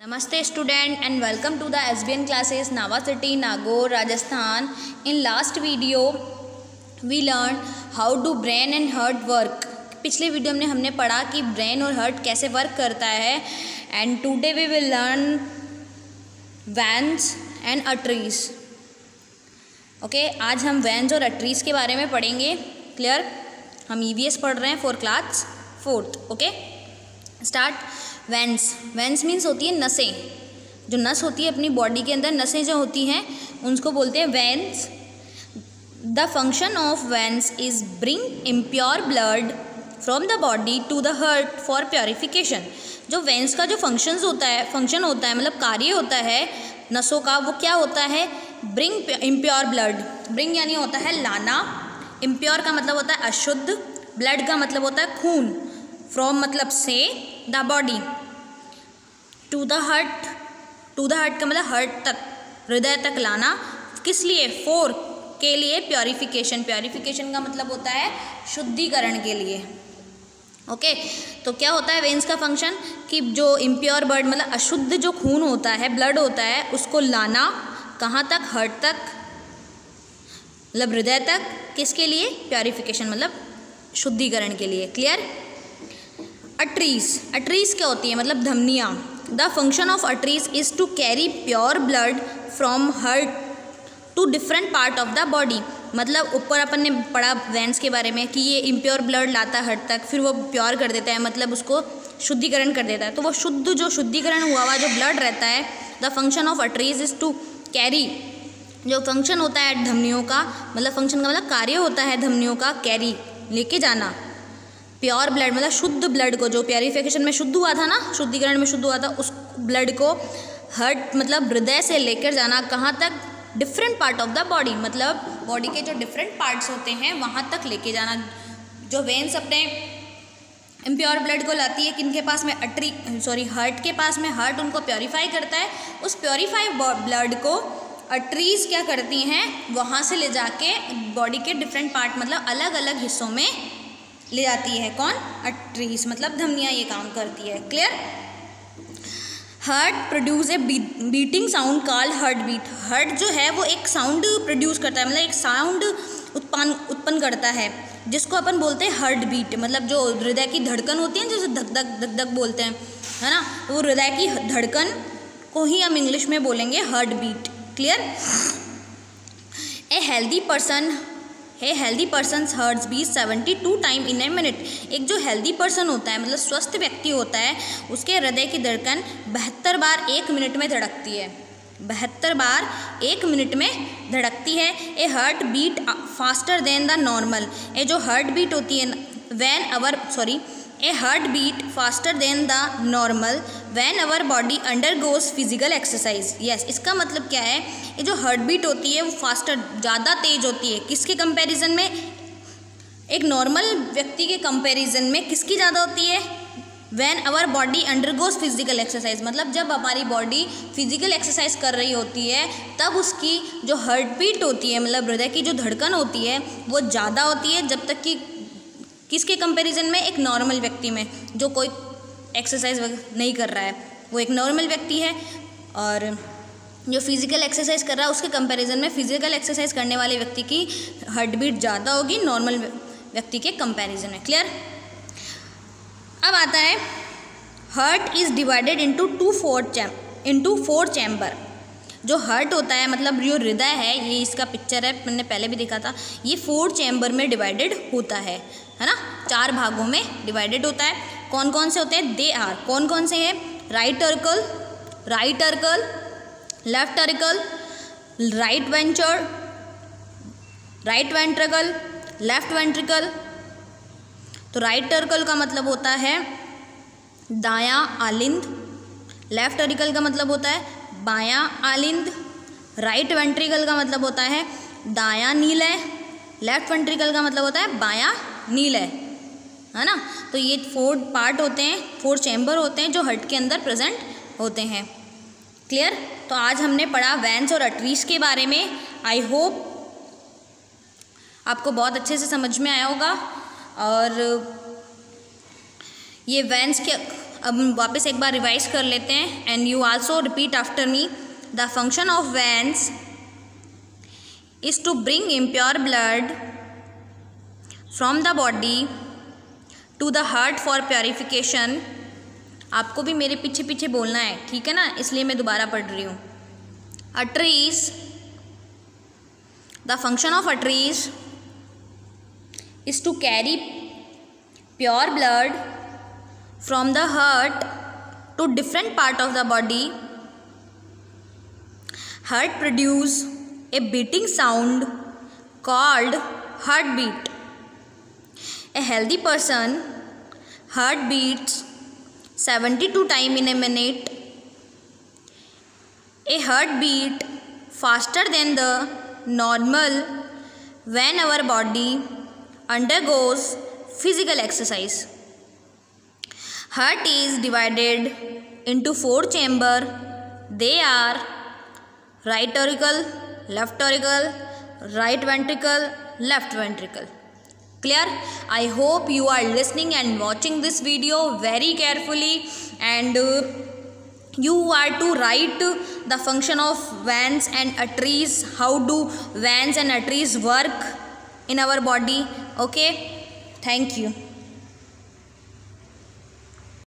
Namaste student and welcome to the SBN classes Nava City, Nagaur, Rajasthan. In last video we learned how do brain and heart work. पिछले video में हमने पढ़ा कि brain और heart कैसे work करता है and today we will learn veins and arteries. Okay, आज हम वेन्स और आर्टरीज के बारे में पढ़ेंगे. क्लियर? हम EVS पढ़ रहे हैं for class 4th. Okay, start. Veins means होती है नसें. जो नस होती है अपनी बॉडी के अंदर, नसें जो होती हैं उनको बोलते हैं veins. The function of veins is bring impure blood from the body to the heart for purification. जो वेन्स का जो फंक्शन होता है मतलब कार्य होता है नसों का, वो क्या होता है? Bring impure blood. ब्रिंग यानी होता है लाना, इम्प्योर का मतलब होता है अशुद्ध, ब्लड का मतलब होता है खून, फ्रॉम मतलब से, the body, to the heart. To the heart का मतलब हार्ट तक, हृदय तक लाना. किस लिए? फोर के लिए, प्योरिफिकेशन. प्योरिफिकेशन का मतलब होता है शुद्धिकरण के लिए. ओके, तो क्या होता है वेन्स का फंक्शन कि जो इम्प्योर ब्लड मतलब अशुद्ध जो खून होता है, ब्लड होता है, उसको लाना कहाँ तक? हार्ट तक, मतलब हृदय तक. किसके लिए? प्योरिफिकेशन मतलब शुद्धिकरण के लिए. क्लियर? अट्रीज क्या होती है? मतलब धमनियाँ. The function of arteries is to carry pure blood from heart to different part of the body. मतलब ऊपर अपन ने पढ़ा वेन्स के बारे में कि ये इम्प्योर ब्लड लाता है हार्ट तक, फिर वो प्योर कर देता है, मतलब उसको शुद्धिकरण कर देता है. तो वो शुद्ध जो शुद्धिकरण हुआ जो ब्लड रहता है, the function of arteries is to carry. जो फंक्शन होता है धमनियों का, मतलब फंक्शन का मतलब कार्य होता है धमनियों का, कैरी लेके जाना प्योर ब्लड मतलब शुद्ध ब्लड को, जो प्योरिफिकेशन में शुद्ध हुआ था ना, शुद्धिकरण में शुद्ध हुआ था, उस ब्लड को हार्ट मतलब हृदय से लेकर जाना कहाँ तक? Different part of the body, मतलब बॉडी के जो डिफरेंट पार्ट्स होते हैं वहाँ तक लेके जाना. जो वेन्स अपने इम्प्योर ब्लड को लाती है किनके पास में? हार्ट के पास में. हार्ट उनको प्योरीफाई करता है. उस प्योरीफाइड ब्लड को अट्रीज क्या करती हैं? वहाँ से ले जाके बॉडी के डिफरेंट पार्ट मतलब अलग अलग हिस्सों में ले जाती है. कौन? अट्रीज, मतलब धमनियाँ ये काम करती है. Clear? Heart produce a beating sound called heart beat. Heart जो है वो एक साउंड प्रोड्यूस करता है, मतलब एक साउंड उत्पन्न करता है, जिसको अपन बोलते हैं हार्ट बीट. मतलब जो हृदय की धड़कन होती है, जैसे धक धक धक धक बोलते हैं, है ना, वो हृदय की धड़कन को ही हम इंग्लिश में बोलेंगे heart beat. Clear? A healthy person's heart beat 72 time in a minute. एक जो हेल्दी पर्सन होता है मतलब स्वस्थ व्यक्ति होता है, उसके हृदय की धड़कन 72 बार 1 मिनट में धड़कती है. 72 बार 1 मिनट में धड़कती है. A heart beat faster than the normal. ये जो हार्ट बीट होती है a heart beat faster than the normal when our body undergoes physical exercise. Yes, इसका मतलब क्या है? ये जो हार्ट बीट होती है वो फास्टर, ज़्यादा तेज होती है. किसके कंपैरिजन में? एक नॉर्मल व्यक्ति के कंपैरिजन में किसकी ज़्यादा होती है? When our body undergoes physical exercise, मतलब जब हमारी बॉडी फिजिकल एक्सरसाइज कर रही होती है तब उसकी जो हार्ट बीट होती है मतलब हृदय की जो धड़कन होती है वो ज़्यादा होती है, जब तक कि किसके कंपैरिजन में? एक नॉर्मल व्यक्ति में जो कोई एक्सरसाइज नहीं कर रहा है, वो एक नॉर्मल व्यक्ति है. और जो फिजिकल एक्सरसाइज कर रहा है उसके कंपैरिजन में फिजिकल एक्सरसाइज करने वाले व्यक्ति की हार्ट बीट ज़्यादा होगी नॉर्मल व्यक्ति के कंपैरिजन में. क्लियर? अब आता है heart is divided into 4 chamber. जो हार्ट होता है मतलब जो हृदय है, ये इसका पिक्चर है, मैंने पहले भी देखा था. ये 4 चैम्बर में डिवाइडेड होता है ना, 4 भागों में डिवाइडेड होता है. कौन कौन से होते हैं? They are. कौन कौन से हैं? Right auricle, left auricle, right ventricle, left ventricle. तो राइट अर्कल का मतलब होता है दायां आलिंद, लेफ्ट अर्कल का मतलब होता है बायां आलिंद, राइट वेंट्रिकल का मतलब होता है दायां नीलय, लेफ्ट वेंट्रिकल का मतलब होता है बायां नीलय, है ना. तो ये 4 पार्ट होते हैं, 4 चैम्बर होते हैं जो हार्ट के अंदर प्रेजेंट होते हैं. क्लियर? तो आज हमने पढ़ा वेन्स और अट्रीज के बारे में. आई होप आपको बहुत अच्छे से समझ में आया होगा. और ये वेन्स के अब हम वापस एक बार रिवाइज कर लेते हैं and you also repeat after me. The function of veins is to bring impure blood from the body to the heart for purification. आपको भी मेरे पीछे पीछे बोलना है, ठीक है ना, इसलिए मैं दोबारा पढ़ रही हूँ। arteries, the function of arteries is to carry pure blood from the heart to different part of the body. Heart produce a beating sound called heartbeat. A healthy person heart beats 72 times in a minute. A heartbeat faster than the normal when our body undergoes physical exercise. Heart is divided into 4 chambers. They are right auricle, left auricle, right ventricle, left ventricle. Clear? I hope you are listening and watching this video very carefully, and you are to write the function of veins and arteries. How do veins and arteries work in our body? Okay, thank you.